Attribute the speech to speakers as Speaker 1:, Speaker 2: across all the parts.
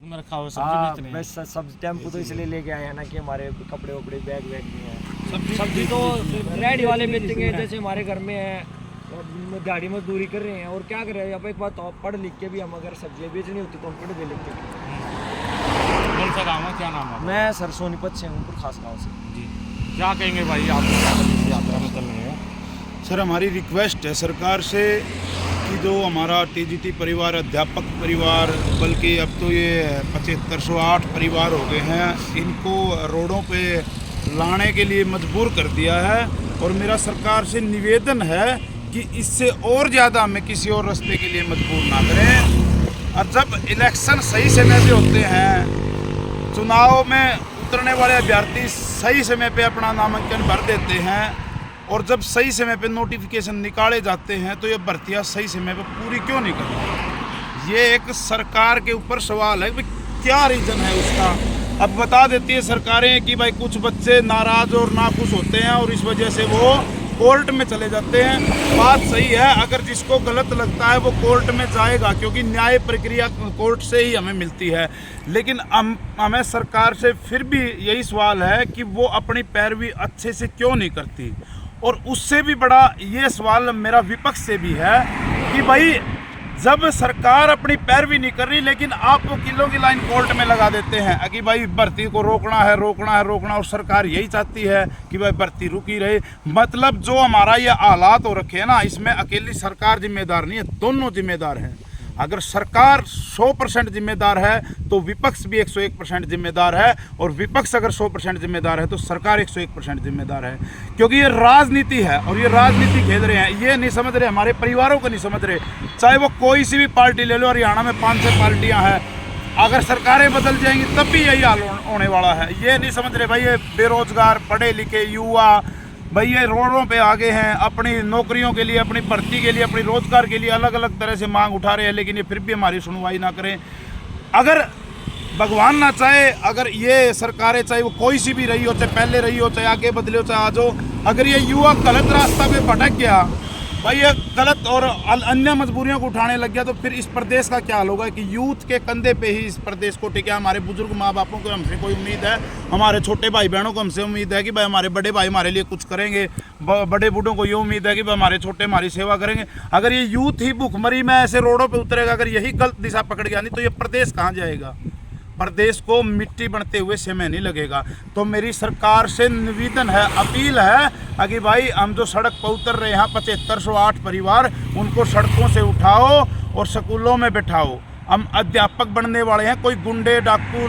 Speaker 1: में रखा हुआ सब्जी बेचने
Speaker 2: मैं सब टेम्पो तो इसलिए लेके आया ना कि हमारे कपड़े वपड़े बैग वैग नहीं है। सब्जी तो रेडी वाले बेचेंगे, जैसे हमारे घर में है दिहाड़ी मजदूरी कर रहे हैं और क्या करें। अब एक बात, पढ़ लिख के भी हम अगर सब्जियाँ बेचनी होती तो हम पढ़ दे लेते।
Speaker 1: कौन सा गाँव है, क्या नाम है?
Speaker 2: मैं सर सोनीपत से हूँ, खास गाँव से।
Speaker 1: जी, क्या कहेंगे भाई आप यात्रा में चल रहे हैं?
Speaker 3: सर हमारी रिक्वेस्ट है सरकार से कि जो हमारा टीजीटी परिवार, अध्यापक परिवार, बल्कि अब तो ये 7508 परिवार हो गए हैं, इनको रोडों पे लाने के लिए मजबूर कर दिया है। और मेरा सरकार से निवेदन है कि इससे और ज़्यादा हमें किसी और रास्ते के लिए मजबूर ना करें। और जब इलेक्शन सही समय पे होते हैं, चुनाव में उतरने वाले अभ्यर्थी सही समय पे अपना नामांकन भर देते हैं और जब सही समय पे नोटिफिकेशन निकाले जाते हैं तो ये भर्तियाँ सही समय पे पूरी क्यों नहीं करती? ये एक सरकार के ऊपर सवाल है कि क्या रीज़न है उसका। अब बता देती है सरकारें कि भाई कुछ बच्चे नाराज़ और नाखुश होते हैं और इस वजह से वो कोर्ट में चले जाते हैं। बात सही है, अगर जिसको गलत लगता है वो कोर्ट में जाएगा, क्योंकि न्याय प्रक्रिया कोर्ट से ही हमें मिलती है। लेकिन हमें सरकार से फिर भी यही सवाल है कि वो अपनी पैरवी अच्छे से क्यों नहीं करती। और उससे भी बड़ा ये सवाल मेरा विपक्ष से भी है कि भाई जब सरकार अपनी पैरवी नहीं कर रही, लेकिन आप वकीलों की लाइन कोर्ट में लगा देते हैं कि भाई भर्ती को रोकना है, और सरकार यही चाहती है कि भाई भर्ती रुकी रहे। मतलब जो हमारा ये हालात हो रखे हैं ना, इसमें अकेली सरकार जिम्मेदार नहीं है, दोनों जिम्मेदार हैं। अगर सरकार 100% जिम्मेदार है तो विपक्ष भी 101% जिम्मेदार है, और विपक्ष अगर 100% जिम्मेदार है तो सरकार 101% जिम्मेदार है। क्योंकि ये राजनीति है और ये राजनीति खेल रहे हैं, ये नहीं समझ रहे, हमारे परिवारों को नहीं समझ रहे। चाहे वो कोई सी भी पार्टी ले लो, हरियाणा में 5-6 पार्टियाँ हैं, अगर सरकारें बदल जाएंगी तब भी यही हाल होने वाला है। ये नहीं समझ रहे भाई, ये बेरोजगार पढ़े लिखे युवा भाई ये रोडों पे आगे हैं, अपनी नौकरियों के लिए, अपनी भर्ती के लिए, अपनी रोजगार के लिए अलग अलग तरह से मांग उठा रहे हैं, लेकिन ये फिर भी हमारी सुनवाई ना करें। अगर भगवान ना चाहे, अगर ये सरकारें, चाहे वो कोई सी भी रही हो, चाहे पहले रही हो, चाहे आगे बदले हो, चाहे आज हो, अगर ये युवा गलत रास्ता पे भटक गया, भाई ये गलत और अन्य मजबूरियों को उठाने लग गया, तो फिर इस प्रदेश का क्या हाल होगा कि यूथ के कंधे पे ही इस प्रदेश को टिका। हमारे बुजुर्ग माँ बापों को हमसे कोई उम्मीद है, हमारे छोटे भाई बहनों को हमसे उम्मीद है कि भाई हमारे बड़े भाई हमारे लिए कुछ करेंगे, बड़े बूढ़ों को ये उम्मीद है कि भाई हमारे छोटे हमारी सेवा करेंगे। अगर ये यूथ ही भूखमरी में ऐसे रोडों पर उतरेगा, अगर यही गलत दिशा पकड़ गया नहीं तो ये प्रदेश कहाँ जाएगा? प्रदेश को मिट्टी बनते हुए समय नहीं लगेगा। तो मेरी सरकार से निवेदन है, अपील है कि भाई हम जो सड़क पर उतर रहे हैं 7508 परिवार, उनको सड़कों से उठाओ और स्कूलों में बैठाओ। हम अध्यापक बनने वाले हैं, कोई गुंडे डाकू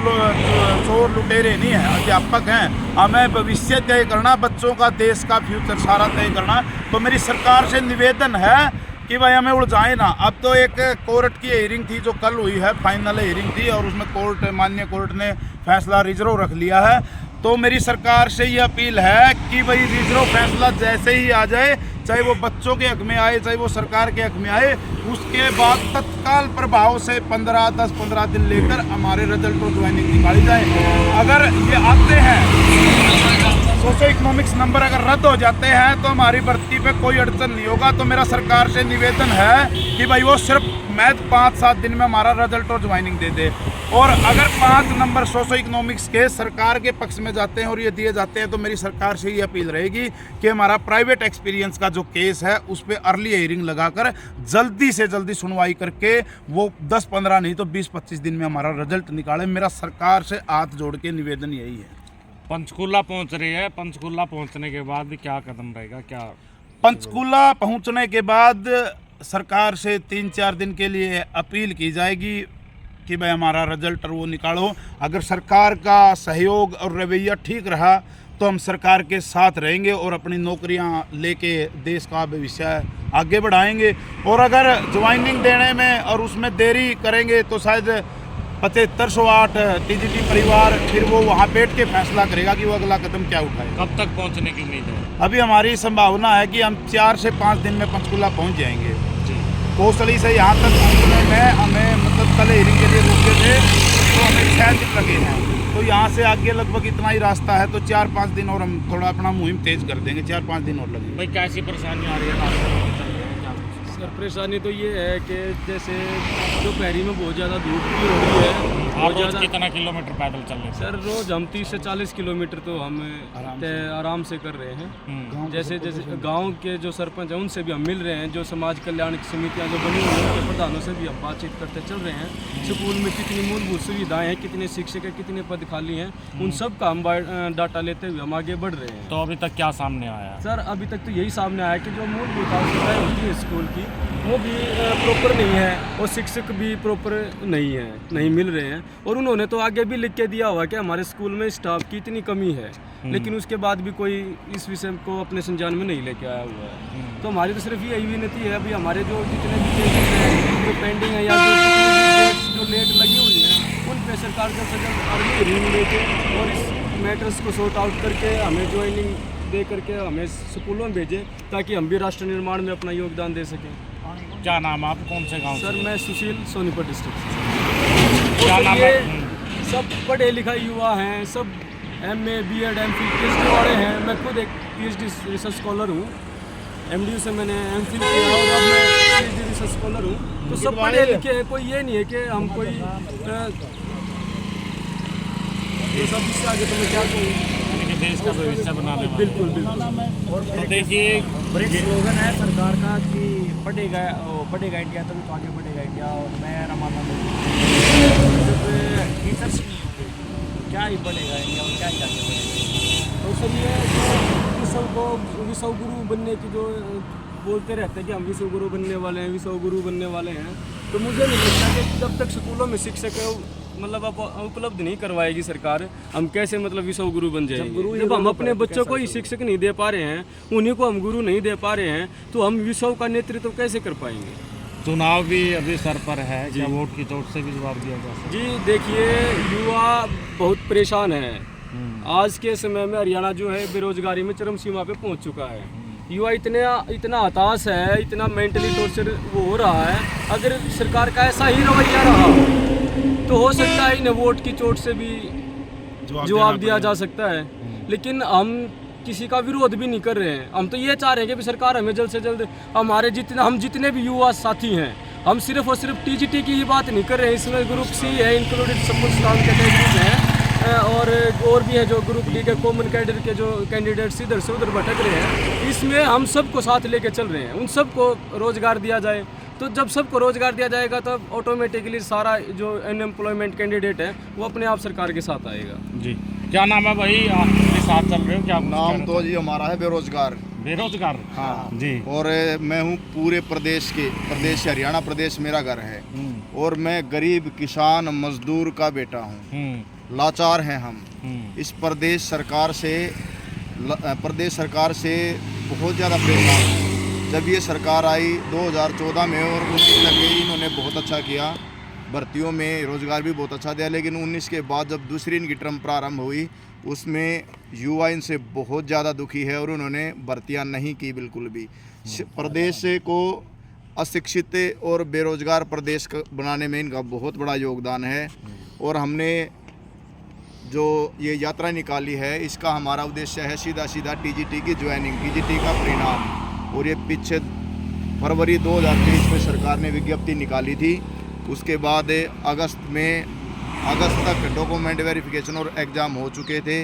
Speaker 3: चोर लुटेरे नहीं हैं, अध्यापक हैं। हमें भविष्य तय करना, बच्चों का, देश का फ्यूचर सारा तय करना। तो मेरी सरकार से निवेदन है कि भाई हमें उलझाए ना। अब तो एक कोर्ट की हियरिंग थी जो कल हुई है, फाइनल हियरिंग थी, और उसमें माननीय कोर्ट ने फैसला रिजर्व रख लिया है। तो मेरी सरकार से ये अपील है कि भाई रिजर्व फैसला जैसे ही आ जाए, चाहे वो बच्चों के हक में आए, चाहे वो सरकार के हक में आए, उसके बाद तत्काल प्रभाव से 10-15 दिन लेकर हमारे रिजल्ट और ज्वाइनिंग निकाली जाए। अगर ये आते हैं, सोशो इकोनॉमिक्स नंबर अगर रद्द हो जाते हैं तो हमारी भर्ती पे कोई अड़चन नहीं होगा। तो मेरा सरकार से निवेदन है कि भाई वो सिर्फ मैथ 5-7 दिन में हमारा रिजल्ट और ज्वाइनिंग दे दे। और अगर 5 नंबर सोशो इकोनॉमिक्स के सरकार के पक्ष में जाते हैं और ये दिए जाते हैं, तो मेरी सरकार से ये अपील रहेगी कि हमारा प्राइवेट एक्सपीरियंस का जो केस है उस पर अर्ली हियरिंग लगाकर जल्दी से जल्दी सुनवाई करके वो 10-15 नहीं तो 20-25 दिन में हमारा रिजल्ट निकाले। मेरा सरकार से हाथ जोड़ के निवेदन यही है।
Speaker 1: पंचकूला पहुंच रही है, पंचकूला पहुंचने के बाद क्या कदम रहेगा? क्या
Speaker 3: पंचकूला पहुंचने के बाद सरकार से 3-4 दिन के लिए अपील की जाएगी कि भाई हमारा रिजल्ट और वो निकालो। अगर सरकार का सहयोग और रवैया ठीक रहा तो हम सरकार के साथ रहेंगे और अपनी नौकरियां लेके देश का भविष्य आगे बढ़ाएंगे। और अगर ज्वाइनिंग देने में और उसमें देरी करेंगे तो शायद 7508 टीजीटी परिवार फिर वो वहाँ बैठ के फैसला करेगा कि वो अगला कदम क्या उठाए।
Speaker 1: कब तक पहुंचने की उम्मीद है?
Speaker 3: अभी हमारी संभावना है कि हम 4 से 5 दिन में पंचकूला पहुँच जाएंगे। कोसली से यहाँ तक पहुँचने में हमें, मतलब कल हियरिंग के लिए रुके थे तो हमें 6 दिन लगे हैं। तो यहाँ से आगे लगभग इतना ही रास्ता है, तो 4-5 दिन और हम थोड़ा अपना मुहिम तेज कर देंगे, 4-5 दिन और लगेंगे।
Speaker 1: भाई कैसी परेशानी आ रही है?
Speaker 4: सर परेशानी तो ये है कि जैसे दोपहरी में बहुत ज़्यादा धूप भी हो रही है,
Speaker 1: आप
Speaker 4: बहुत
Speaker 1: रोज
Speaker 4: ज़्यादा।
Speaker 1: कितना किलोमीटर पैदल चल रहे थे?
Speaker 4: सर रोज़ हम 30 से 40 किलोमीटर तो हम आराम से कर रहे हैं। जैसे जैसे गांव के जो सरपंच हैं उनसे भी हम मिल रहे हैं, जो समाज कल्याण की समितियां जो बनी हुई हैं उनके प्रधानों से भी हम बातचीत करते चल रहे हैं। स्कूल में कितनी मूलभूत सुविधाएं हैं, कितने शिक्षक हैं, कितने पद खाली हैं, उन सब का हम डाटा लेते हुए हम आगे बढ़ रहे हैं।
Speaker 1: तो अभी तक क्या सामने आया?
Speaker 4: सर अभी तक तो यही सामने आया कि जो मूलभूत आवश्यकताएं होती है स्कूल की वो भी प्रॉपर नहीं है, और शिक्षक भी प्रॉपर नहीं है, नहीं मिल रहे हैं। और उन्होंने तो आगे भी लिख के दिया हुआ कि हमारे स्कूल में स्टाफ की इतनी कमी है, लेकिन उसके बाद भी कोई इस विषय को अपने संज्ञान में नहीं लेके आया हुआ है। तो हमारी तो सिर्फ यही विनती है, अभी हमारे जो जितने भी केसेस हैं जो पेंडिंग है या जो लेट लगी हुई है उन पे सरकार जल्द से जल्द अर्ली हियरिंग लेके और इस मैटर्स को सॉर्ट आउट करके हमें ज्वाइनिंग दे करके हमें स्कूलों में भेजें, ताकि हम भी राष्ट्र निर्माण में अपना योगदान दे सकें।
Speaker 1: क्या नाम है? आप कौन से गांव
Speaker 4: सर
Speaker 1: से?
Speaker 4: मैं सुशील, सोनीपत डिस्ट्रिक्ट से।
Speaker 1: क्या नाम है?
Speaker 4: ये सब पढ़े लिखे युवा हैं, सब MA B.Ed MPhil PhD वाले हैं। मैं खुद एक PhD रिसर्च स्कॉलर हूँ, MDU से मैंने MPhil किया और अब मैं PhD रिसर्च स्कॉलर हूँ। तो सब पढ़े लिखे हैं, कोई ये नहीं है कि हम कोई ये सब इससे आगे तो मैं क्या कहूँ।
Speaker 1: देश का भविष्य बनाने वाले।
Speaker 4: बिल्कुल बिल्कुल।
Speaker 1: तो देखिए
Speaker 2: बड़े स्लोगन है सरकार का कि बढ़ेगा इंडिया तभी तो आगे बढ़ेगा इंडिया। और मैं रमाना जब टीचर्स क्या ही बढ़ेगा इंडिया और क्या ही आगे बढ़ेगा।
Speaker 4: तो सर ये जो विश्व गुरु बनने की जो बोलते रहते हैं कि हम विश्व गुरु बनने वाले हैं, विश्व गुरु बनने वाले हैं, तो मुझे नहीं लगता कि जब तक स्कूलों में शिक्षक मतलब अब उपलब्ध नहीं करवाएगी सरकार, हम कैसे मतलब विश्व गुरु बन जाएंगे। जब हम अपने बच्चों को ही शिक्षक नहीं दे पा रहे हैं, उन्हीं को हम गुरु नहीं दे पा रहे हैं, तो हम विश्व का नेतृत्व कैसे कर पाएंगे।
Speaker 1: चुनाव भी अभी सर पर है, क्या वोट की चोट से भी जवाब दिया जा सकता
Speaker 4: जी देखिए, युवा बहुत परेशान है। आज के समय में हरियाणा जो है बेरोजगारी में चरम सीमा पे पहुंच चुका है। युवा इतना हताश है, इतना मेंटली टॉर्चर वो हो रहा है। अगर सरकार का ऐसा ही रवैया रहा तो हो सकता है इन्हें वोट की चोट से भी जवाब दिया जा सकता है। लेकिन हम किसी का विरोध भी नहीं कर रहे हैं, हम तो ये चाह रहे हैं कि सरकार हमें जल्द से जल्द हमारे जितने भी युवा साथी हैं, हम सिर्फ और सिर्फ TGT की ही बात नहीं कर रहे हैं। इसमें ग्रुप C है, इंक्लूडेड सब स्टाफ कैटेगरीज हैं, और भी है जो ग्रुप D के कॉमन कैडर के जो कैंडिडेट्स इधर से उधर भटक रहे हैं। इसमें हम सबको साथ लेके चल रहे हैं, उन सबको रोजगार दिया जाए। तो जब सबको रोजगार दिया जाएगा तब ऑटोमेटिकली सारा जो अनएम्प्लॉयमेंट कैंडिडेट है वो अपने आप सरकार के साथ आएगा।
Speaker 1: जी क्या नाम है भाई? आप के साथ चल रहे हो? क्या
Speaker 5: नाम तो जी हमारा है बेरोजगार।
Speaker 1: बेरोजगार?
Speaker 5: हाँ
Speaker 1: जी।
Speaker 5: और मैं हूँ पूरे प्रदेश से हरियाणा प्रदेश मेरा घर है, और मैं गरीब किसान मजदूर का बेटा हूँ। लाचार हैं हम। इस प्रदेश सरकार से बहुत ज़्यादा परेशान हैं। जब ये सरकार आई 2014 में और 19 तक गई, इन्होंने बहुत अच्छा किया, भर्तियों में रोज़गार भी बहुत अच्छा दिया। लेकिन 19 के बाद जब दूसरी इनकी टर्म प्रारंभ हुई, उसमें युवा इनसे बहुत ज़्यादा दुखी है और उन्होंने भर्तियां नहीं की बिल्कुल भी। प्रदेश को अशिक्षित और बेरोजगार प्रदेश बनाने में इनका बहुत बड़ा योगदान है। और हमने जो ये यात्रा निकाली है, इसका हमारा उद्देश्य है सीधा TGT की ज्वाइनिंग, TGT का परिणाम। और ये पीछे फरवरी 2023 में सरकार ने विज्ञप्ति निकाली थी। उसके बाद अगस्त तक डॉक्यूमेंट वेरिफिकेशन और एग्ज़ाम हो चुके थे।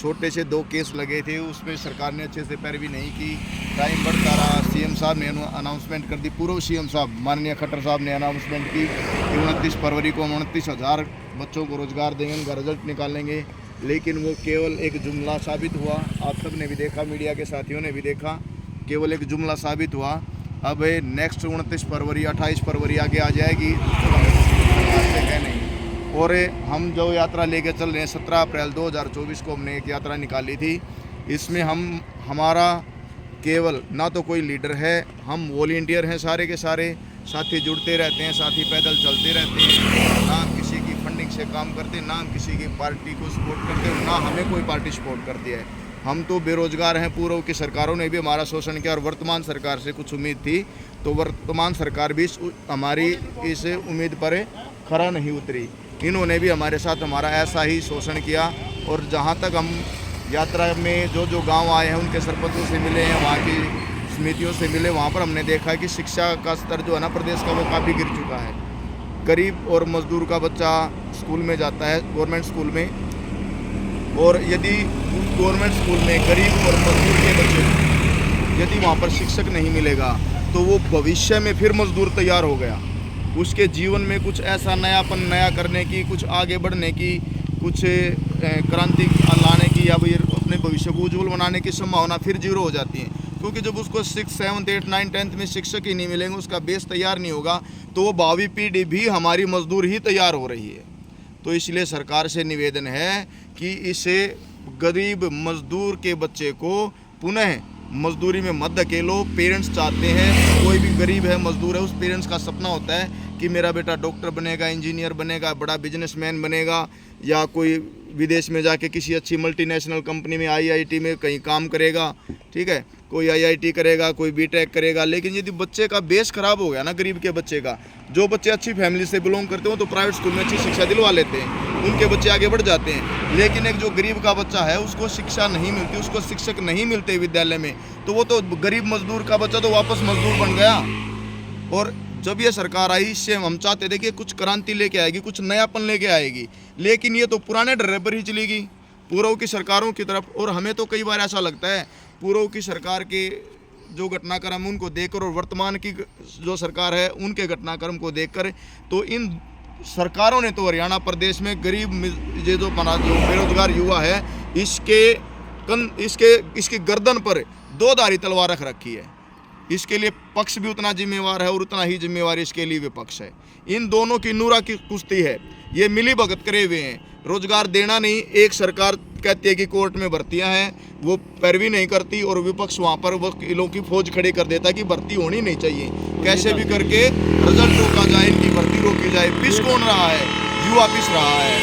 Speaker 5: छोटे से 2 केस लगे थे, उसमें सरकार ने अच्छे से पैरवी नहीं की, टाइम बढ़ता रहा। CM साहब ने अनाउंसमेंट कर दी, पूर्व CM साहब माननीय खट्टर साहब ने अनाउंसमेंट की कि 29 फरवरी को 29,000 बच्चों को रोज़गार देंगे, उनका रिजल्ट निकालेंगे। लेकिन वो केवल एक जुमला साबित हुआ। आप सब ने भी देखा, मीडिया के साथियों ने भी देखा, केवल एक जुमला साबित हुआ। अब नेक्स्ट 29 फरवरी 28 फरवरी आगे आ जाएगी, है नहीं। और हम जो यात्रा लेके चल रहे हैं, 17 अप्रैल 2024 को हमने एक यात्रा निकाली थी। इसमें हमारा केवल ना तो कोई लीडर है, हम वॉलंटियर हैं सारे के सारे, साथी जुड़ते रहते हैं, साथी पैदल चलते रहते हैं। ना हम किसी की फंडिंग से काम करते, ना हम किसी की पार्टी को सपोर्ट करते, ना हमें कोई पार्टी सपोर्ट करती है। हम तो बेरोजगार हैं। पूर्व की सरकारों ने भी हमारा शोषण किया और वर्तमान सरकार से कुछ उम्मीद थी, तो वर्तमान सरकार भी हमारी इस उम्मीद पर खरा नहीं उतरी। इन्होंने भी हमारे साथ हमारा ऐसा ही शोषण किया। और जहाँ तक हम यात्रा में जो गांव आए हैं, उनके सरपंचों से मिले हैं, वहाँ की समितियों से मिले, वहाँ पर हमने देखा है कि शिक्षा का स्तर जो है ना प्रदेश का, वो काफ़ी गिर चुका है। गरीब और मजदूर का बच्चा स्कूल में जाता है, गवर्नमेंट स्कूल में, और यदि गवर्नमेंट स्कूल में गरीब और मजदूर के बच्चे यदि वहाँ पर शिक्षक नहीं मिलेगा तो वो भविष्य में फिर मजदूर तैयार हो गया, उसके जीवन में कुछ ऐसा नयापन नया करने की, कुछ आगे बढ़ने की, कुछ क्रांति लाने की, या फिर अपने भविष्य को उज्जवल बनाने की संभावना फिर जीरो हो जाती है। क्योंकि जब उसको 6, 7, 8, 9, 10th में शिक्षक ही नहीं मिलेंगे, उसका बेस तैयार नहीं होगा, तो वो भावी पीढ़ी भी हमारी मजदूर ही तैयार हो रही है। तो इसलिए सरकार से निवेदन है कि इसे गरीब मजदूर के बच्चे को पुनः मजदूरी में मत धकेलो। पेरेंट्स चाहते हैं, कोई भी गरीब है, मजदूर है, उस पेरेंट्स का सपना होता है कि मेरा बेटा डॉक्टर बनेगा, इंजीनियर बनेगा, बड़ा बिजनेसमैन बनेगा, या कोई विदेश में जाके किसी अच्छी मल्टीनेशनल कंपनी में, IIT में कहीं काम करेगा, ठीक है, कोई IIT करेगा, कोई BTech करेगा। लेकिन यदि बच्चे का बेस खराब हो गया ना, गरीब के बच्चे का, जो बच्चे अच्छी फैमिली से बिलोंग करते हो तो प्राइवेट स्कूल में अच्छी शिक्षा दिलवा लेते हैं, उनके बच्चे आगे बढ़ जाते हैं। लेकिन एक जो गरीब का बच्चा है, उसको शिक्षा नहीं मिलती, उसको शिक्षक नहीं मिलते विद्यालय में, तो वो तो गरीब मजदूर का बच्चा तो वापस मजदूर बन गया। और जब ये सरकार आई, इससे हम चाहते थे कि कुछ क्रांति लेके आएगी, कुछ नयापन लेके आएगी, लेकिन ये तो पुराने डर्रे पर ही चली गई, पूर्व की सरकारों की तरफ। और हमें तो कई बार ऐसा लगता है पूर्व की सरकार के जो घटनाक्रम उनको देखकर और वर्तमान की जो सरकार है उनके घटनाक्रम को देखकर, तो इन सरकारों ने तो हरियाणा प्रदेश में गरीब ये जो बेरोजगार युवा है, इसकी गर्दन पर दो धारी तलवार रख रखी है। इसके लिए पक्ष भी उतना जिम्मेवार है और उतना ही जिम्मेवार इसके लिए विपक्ष है। इन दोनों की नूरा की कुश्ती है, ये मिली भगत करे हुए हैं। रोजगार देना नहीं, एक सरकार कहती है कि कोर्ट में भर्तियां हैं, वो पैरवी नहीं करती, और विपक्ष वहाँ पर वकीलों की फौज खड़ी कर देता है कि भर्ती होनी नहीं चाहिए, कैसे भी करके रिजल्ट रोका जाए, इनकी भर्ती रोकी जाए। पिस कौन रहा है? युवा पिस रहा है। और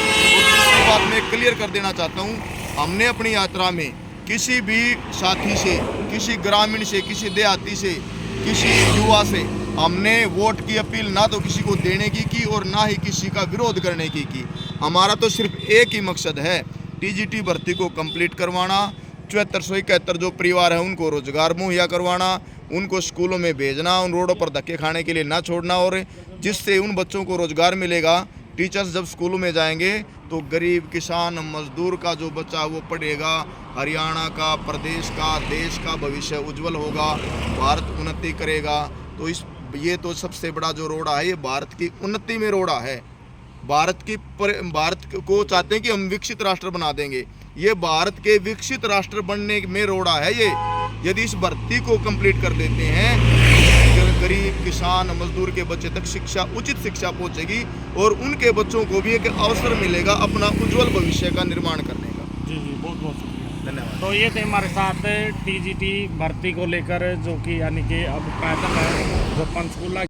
Speaker 5: दूसरी बात मैं क्लियर कर देना चाहता हूँ, हमने अपनी यात्रा में किसी भी साथी से, किसी ग्रामीण से, किसी देहाती से, किसी युवा से हमने वोट की अपील ना तो किसी को देने की और ना ही किसी का विरोध करने की। हमारा तो सिर्फ एक ही मकसद है, TGT भर्ती को कंप्लीट करवाना, 7471 जो परिवार है उनको रोजगार मुहैया करवाना, उनको स्कूलों में भेजना, उन रोडों पर धक्के खाने के लिए ना छोड़ना, और जिससे उन बच्चों को रोजगार मिलेगा। टीचर्स जब स्कूलों में जाएंगे तो गरीब, किसान, मजदूर का जो बच्चा वो पढ़ेगा, हरियाणा का, प्रदेश का, देश का भविष्य उज्जवल होगा, भारत उन्नति करेगा। तो ये तो सबसे बड़ा जो रोड़ा है, ये भारत की उन्नति में रोड़ा है। भारत को चाहते हैं कि हम विकसित राष्ट्र बना देंगे, ये भारत के विकसित राष्ट्र बनने में रोड़ा है ये। यदि इस भर्ती को कंप्लीट कर देते हैं, गरीब, किसान, मजदूर के बच्चे तक शिक्षा, उचित शिक्षा पहुंचेगी और उनके बच्चों को भी एक अवसर मिलेगा अपना उज्जवल भविष्य का निर्माण करने का।
Speaker 1: जी बहुत बहुत शुक्रिया,
Speaker 5: धन्यवाद।
Speaker 1: तो ये थे हमारे साथ TGT भर्ती को लेकर, जो कि यानी कि अब पैदल है, जो पंचकूला